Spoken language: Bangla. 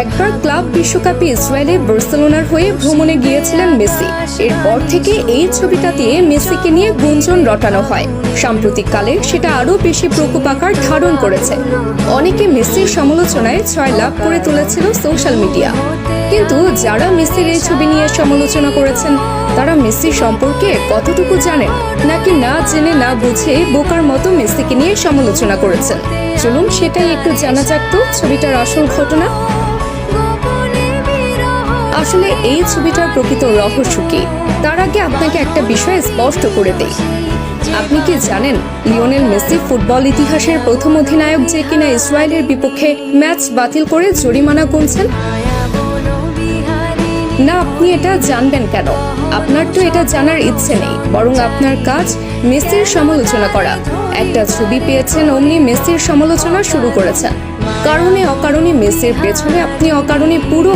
একবার ক্লাব বিশ্বকাপে ইসরায়েলে বার্সেলোনার হয়ে ভ্রমণে গিয়েছিলেন মেসি। এরপর থেকে এই ছবিটা দিয়ে মেসিকে নিয়ে গুঞ্জন রটানো হয়। সাম্প্রতিককালে সেটা আরও বেশি প্রকোপ আকার ধারণ করেছে। অনেকে মেসির সমালোচনায় লাভ করে তুলেছিল সোশ্যাল মিডিয়া। কিন্তু যারা মেসির এই ছবি নিয়ে সমালোচনা করেছেন তারা মেসি সম্পর্কে কতটুকু জানেন, নাকি না জেনে না বুঝে বোকার মতো মেসিকে নিয়ে সমালোচনা করেছেন? চলুন সেটাই একটু জানা যাক তো ছবিটার আসল ঘটনা। আসলে এই ছবিটার প্রকৃত রহস্য কি, তার আগে আপনাকে একটা বিষয় স্পষ্ট করে দেই। আপনি কি জানেন লিওনেল মেসি ফুটবল ইতিহাসের প্রথম অধিনায়ক যে কিনা ইসরায়েলের বিপক্ষে ম্যাচ বাতিল করে জরিমানা গুনছেন? না, আপনি এটা জানবেন কেন? আপনার তো এটা জানার ইচ্ছে নেই, বরং আপনার কাজ মেসির সমালোচনা করা। একটা ছবি পেয়েছেন অমনি মেসির সমালোচনা শুরু করেছেন। কারণে অকারণে মেসির পেছনে আপনি অকারণে পুরো